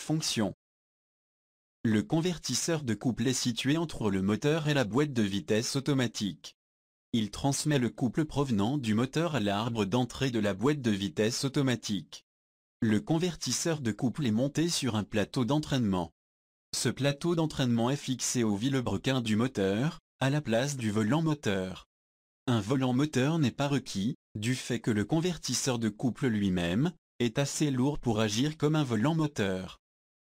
Fonction. Le convertisseur de couple est situé entre le moteur et la boîte de vitesse automatique. Il transmet le couple provenant du moteur à l'arbre d'entrée de la boîte de vitesse automatique. Le convertisseur de couple est monté sur un plateau d'entraînement. Ce plateau d'entraînement est fixé au vilebrequin du moteur, à la place du volant moteur. Un volant moteur n'est pas requis, du fait que le convertisseur de couple lui-même est assez lourd pour agir comme un volant moteur.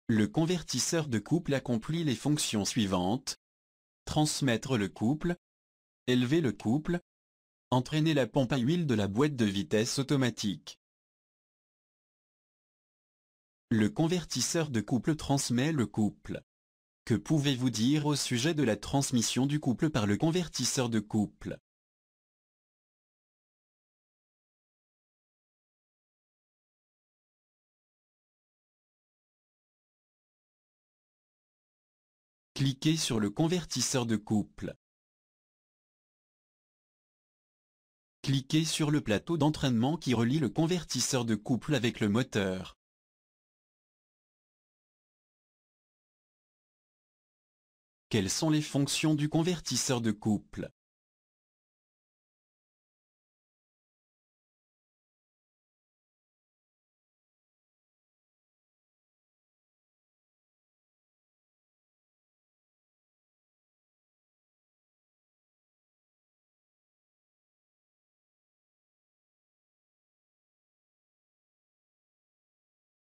Le convertisseur de couple accomplit les fonctions suivantes. Transmettre le couple, élever le couple, entraîner la pompe à huile de la boîte de vitesse automatique. Le convertisseur de couple transmet le couple. Que pouvez-vous dire au sujet de la transmission du couple par le convertisseur de couple? Cliquez sur le convertisseur de couple. Cliquez sur le plateau d'entraînement qui relie le convertisseur de couple avec le moteur. Quelles sont les fonctions du convertisseur de couple?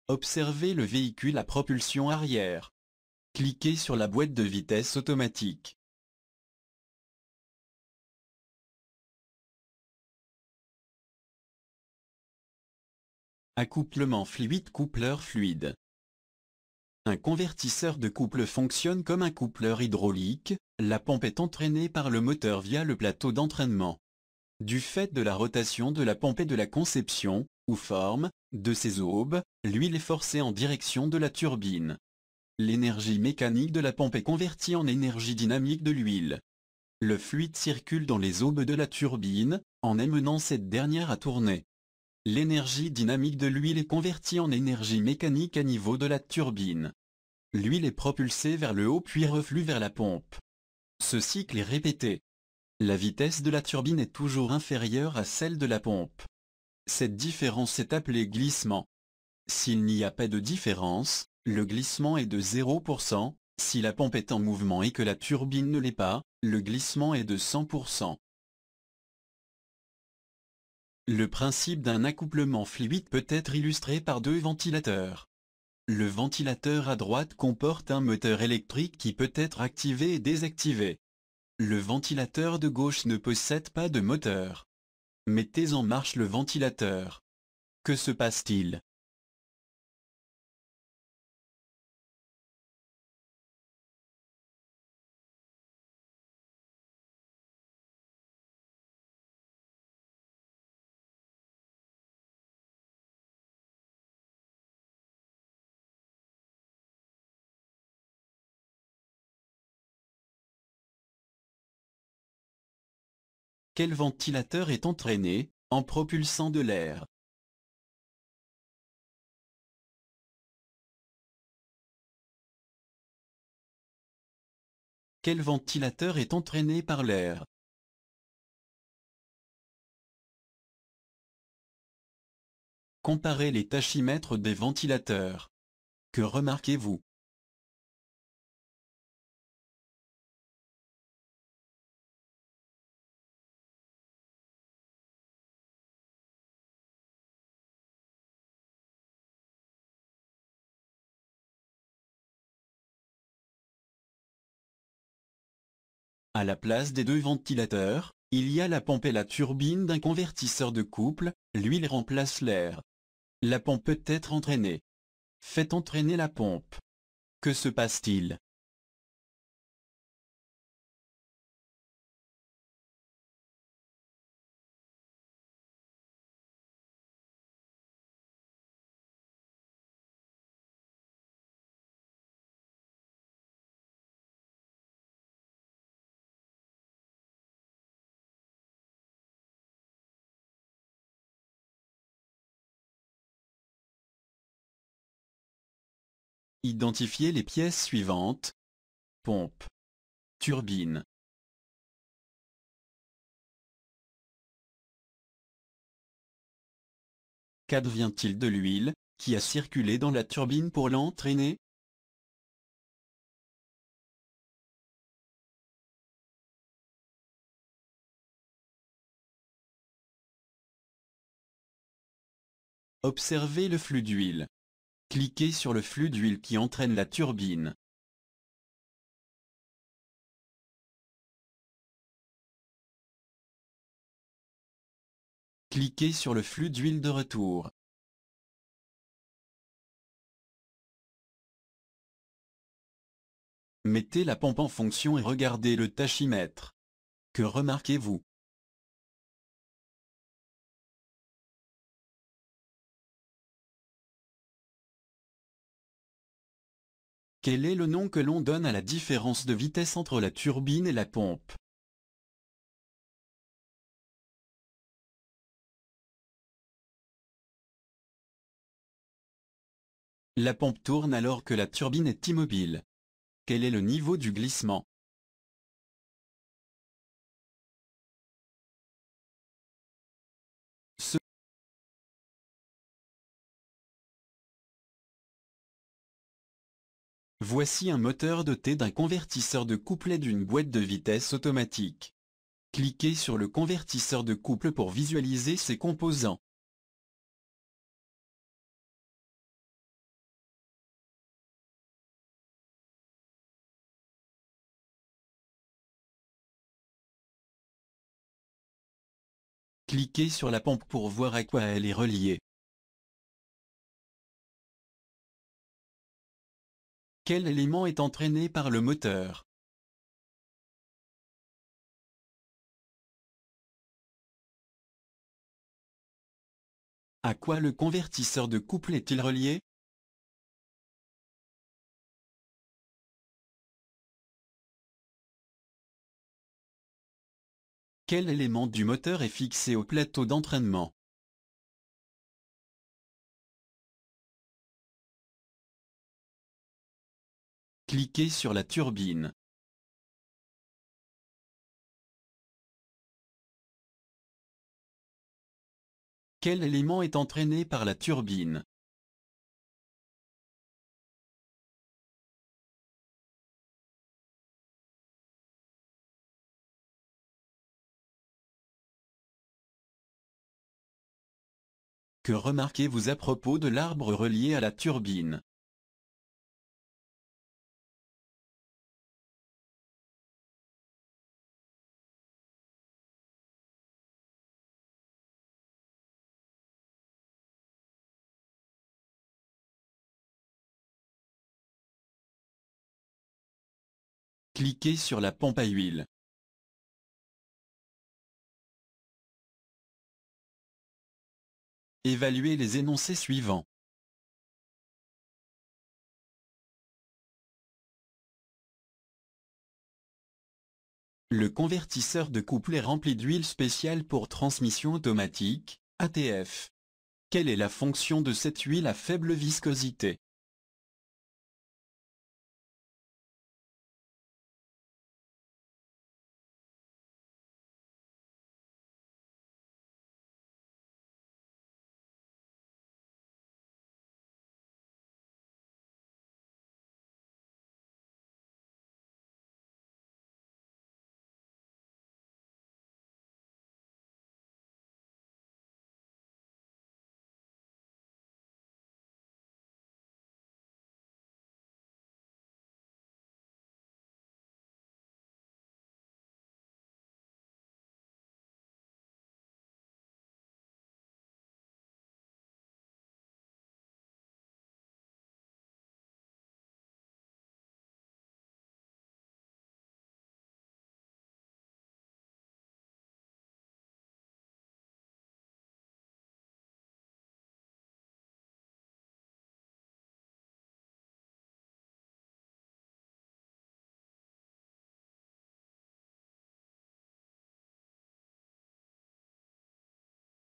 Observez le véhicule à propulsion arrière. Cliquez sur la boîte de vitesse automatique. Accouplement fluide, coupleur fluide. Un convertisseur de couple fonctionne comme un coupleur hydraulique, la pompe est entraînée par le moteur via le plateau d'entraînement. Du fait de la rotation de la pompe et de la conception, ou forme, de ses aubes, l'huile est forcée en direction de la turbine. L'énergie mécanique de la pompe est convertie en énergie dynamique de l'huile. Le fluide circule dans les aubes de la turbine, en amenant cette dernière à tourner. L'énergie dynamique de l'huile est convertie en énergie mécanique à niveau de la turbine. L'huile est propulsée vers le haut puis reflue vers la pompe. Ce cycle est répété. La vitesse de la turbine est toujours inférieure à celle de la pompe. Cette différence est appelée glissement. S'il n'y a pas de différence, le glissement est de 0%, si la pompe est en mouvement et que la turbine ne l'est pas, le glissement est de 100%. Le principe d'un accouplement fluide peut être illustré par deux ventilateurs. Le ventilateur à droite comporte un moteur électrique qui peut être activé et désactivé. Le ventilateur de gauche ne possède pas de moteur. Mettez en marche le ventilateur. Que se passe-t-il? Quel ventilateur est entraîné, en propulsant de l'air? Quel ventilateur est entraîné par l'air? Comparez les tachymètres des ventilateurs. Que remarquez-vous? À la place des deux ventilateurs, il y a la pompe et la turbine d'un convertisseur de couple, l'huile remplace l'air. La pompe peut être entraînée. Faites entraîner la pompe. Que se passe-t-il? Identifiez les pièces suivantes. Pompe. Turbine. Qu'advient-il de l'huile, qui a circulé dans la turbine pour l'entraîner? Observez le flux d'huile. Cliquez sur le flux d'huile qui entraîne la turbine. Cliquez sur le flux d'huile de retour. Mettez la pompe en fonction et regardez le tachymètre. Que remarquez-vous? Quel est le nom que l'on donne à la différence de vitesse entre la turbine et la pompe? La pompe tourne alors que la turbine est immobile. Quel est le niveau du glissement? Voici un moteur doté d'un convertisseur de couple et d'une boîte de vitesse automatique. Cliquez sur le convertisseur de couple pour visualiser ses composants. Cliquez sur la pompe pour voir à quoi elle est reliée. Quel élément est entraîné par le moteur? À quoi le convertisseur de couple est-il relié? Quel élément du moteur est fixé au plateau d'entraînement? Cliquez sur la turbine. Quel élément est entraîné par la turbine? Que remarquez-vous à propos de l'arbre relié à la turbine? Cliquez sur la pompe à huile. Évaluez les énoncés suivants. Le convertisseur de couple est rempli d'huile spéciale pour transmission automatique, ATF. Quelle est la fonction de cette huile à faible viscosité?